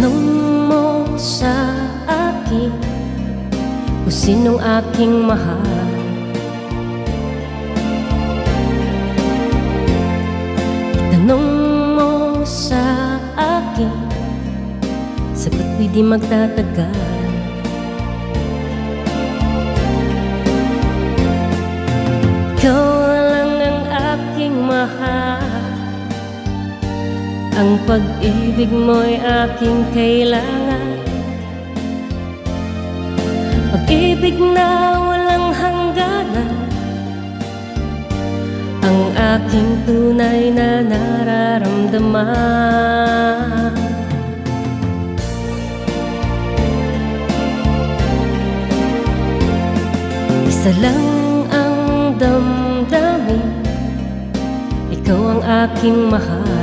Itanong mo sa akin kung sinong aking mahal. Itanong mo sa akin, sagot ko'y di magtatagal. Ikaw lang ang aking mahal, ang pag-ibig mo'y aking kailangan. Pag-ibig na walang hangganan, ang aking tunay na nararamdaman. Isa lang ang damdamin, ikaw ang aking mahal.